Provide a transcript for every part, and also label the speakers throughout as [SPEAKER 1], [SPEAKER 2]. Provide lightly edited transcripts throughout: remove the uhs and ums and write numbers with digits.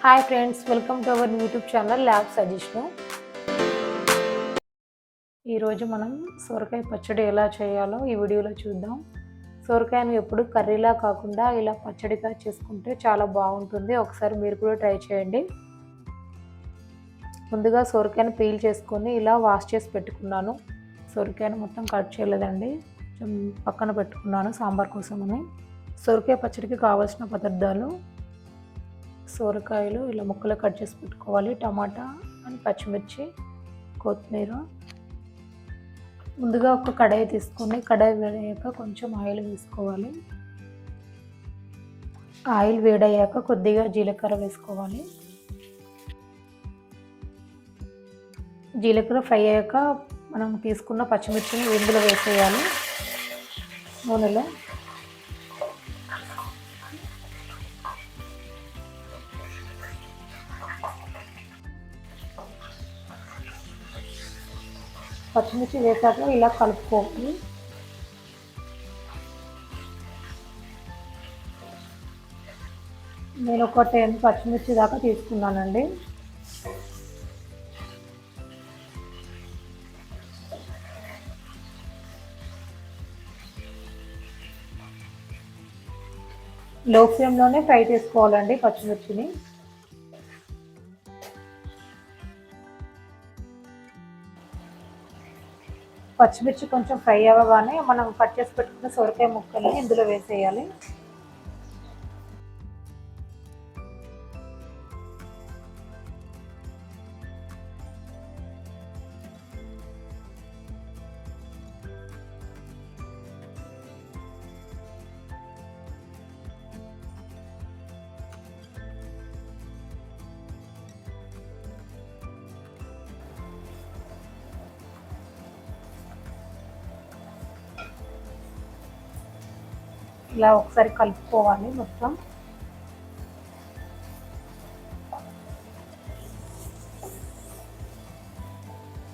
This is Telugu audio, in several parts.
[SPEAKER 1] Hi friends, welcome to our YouTube channel lab suggestion. ఈరోజు మనం సొరకాయ పచ్చడి ఎలా చేయాలో ఈ వీడియోలో చూద్దాం. సొరకాయను ఎప్పుడు కర్రీలా కాకుండా ఇలా పచ్చడిగా చేసుకుంటే చాలా బాగుంటుంది. ఒకసారి మీరు కూడా ట్రై చేయండి. ముందుగా సొరకాయను పీల్ చేసుకొని ఇలా వాష్ చేసి పెట్టుకున్నాను. సొరకాయను మొత్తం కట్ చేయలేదండి, కొంచెం పక్కన పెట్టుకున్నాను సాంబార్ కోసమని. సొరకాయ పచ్చడికి కావాల్సిన పదార్థాలు: సొరకాయలు ఇలా ముక్కలు కట్ చేసి పెట్టుకోవాలి, టమాటా అండ్ పచ్చిమిర్చి, కొత్తిమీర. ముందుగా ఒక కడాయి తీసుకొని కడాయి వేడయ్యాక కొంచెం ఆయిల్ వేసుకోవాలి. ఆయిల్ వేడయ్యాక కొద్దిగా జీలకర్ర వేసుకోవాలి. జీలకర్ర ఫ్రై అయ్యాక మనం తీసుకున్న పచ్చిమిర్చిని ఇందులో వేసేయాలి. నూనెలో పచ్చిమిర్చి వేసాక ఇలా కలుపుకోవాలి. నేను ఒక 10 పచ్చిమిర్చి దాకా తీసుకున్నానండి. లో ఫ్లేమ్లోనే ఫ్రై చేసుకోవాలండి పచ్చిమిర్చిని. పచ్చిమిర్చి కొంచెం ఫ్రై అవ్వగానే మనం కట్ చేసి పెట్టుకున్న సొరకాయ ముక్కల్ని ఇందులో వేసేయాలి. ఇలా ఒకసారి కలుపుకోవాలి మొత్తం.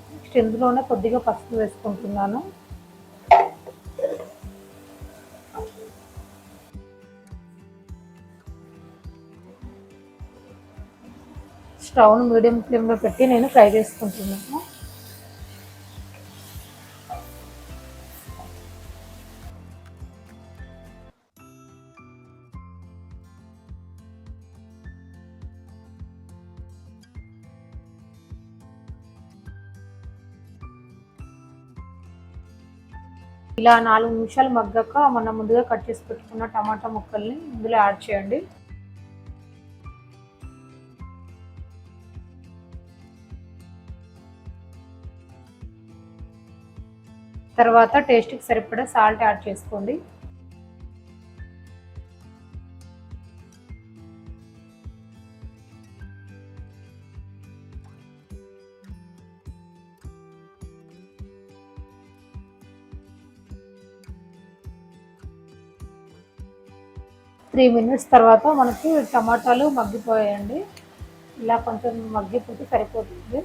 [SPEAKER 1] నెక్స్ట్ ఇందులోనే కొద్దిగా పసుపు వేసుకుంటున్నాను. స్టవ్ను మీడియం ఫ్లేమ్లో పెట్టి నేను ఫ్రై చేసుకుంటున్నాను. ఇలా 4 నిమిషాలు మగ్గాక మనం ముందుగా కట్ చేసి పెట్టుకున్న టమాటా ముక్కల్ని ఇందులో యాడ్ చేయండి. తర్వాత టేస్ట్కి సరిపడా సాల్ట్ యాడ్ చేసుకోండి. త్రీ మినిట్స్ తర్వాత మనకి టమాటాలు మగ్గిపోయాయండి. ఇలా కొంచెం మగ్గిపోతే సరిపోతుంది.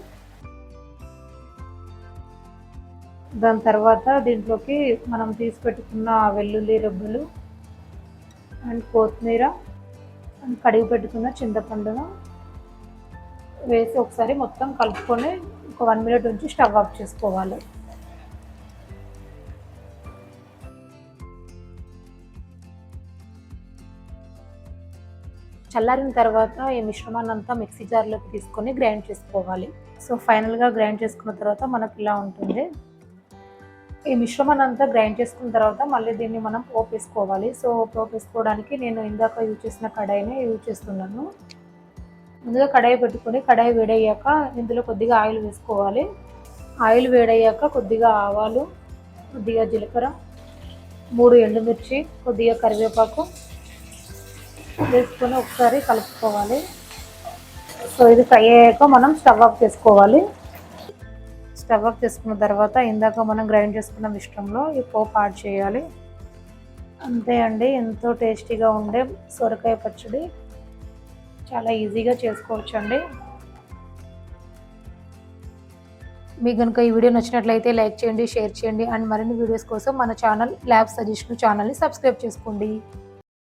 [SPEAKER 1] దాని తర్వాత దీంట్లోకి మనం తీసి పెట్టుకున్న వెల్లుల్లి రెబ్బలు అండ్ కొత్తిమీర అండ్ కడిగి పెట్టుకున్న చింతపండును వేసి ఒకసారి మొత్తం కలుపుకొని ఒక 1 మినిట్ నుంచి స్టవ్ ఆఫ్ చేసుకోవాలి. చల్లారిన తర్వాత ఈ మిశ్రమాన్ని అంతా మిక్సీ జార్లోకి తీసుకొని గ్రైండ్ చేసుకోవాలి. సో ఫైనల్గా గ్రైండ్ చేసుకున్న తర్వాత మనకు ఇలా ఉంటుంది. ఈ మిశ్రమాన్ని అంతా గ్రైండ్ చేసుకున్న తర్వాత మళ్ళీ దీన్ని మనం పోపు వేసుకోవాలి. సో పోపు వేసుకోవడానికి నేను ఇందాక యూజ్ చేసిన కడాయిని యూజ్ చేస్తున్నాను. ముందుగా కడాయి పెట్టుకొని కడాయి వేడయ్యాక ఇందులో కొద్దిగా ఆయిల్ వేసుకోవాలి. ఆయిల్ వేడయ్యాక కొద్దిగా ఆవాలు, కొద్దిగా జీలకర్ర, 3 ఎండుమిర్చి, కొద్దిగా కరివేపాకు వేసుకొని ఒకసారి కలుపుకోవాలి. సో ఇది ఫ్రై అయ్యాక మనం స్టవ్ ఆఫ్ చేసుకోవాలి. స్టవ్ ఆఫ్ చేసుకున్న తర్వాత ఇందాక మనం గ్రైండ్ చేసుకున్న మిశ్రమంలో ఈ పోపు యాడ్ చేయాలి. అంతే అండి, ఎంతో టేస్టీగా ఉండే సొరకాయ పచ్చడి చాలా ఈజీగా చేసుకోవచ్చండి. మీకు కనుక ఈ వీడియో నచ్చినట్లయితే లైక్ చేయండి, షేర్ చేయండి అండ్ మరిన్ని వీడియోస్ కోసం మన ఛానల్ ల్యాబ్ సజెషన్ ఛానల్ని సబ్స్క్రైబ్ చేసుకోండి.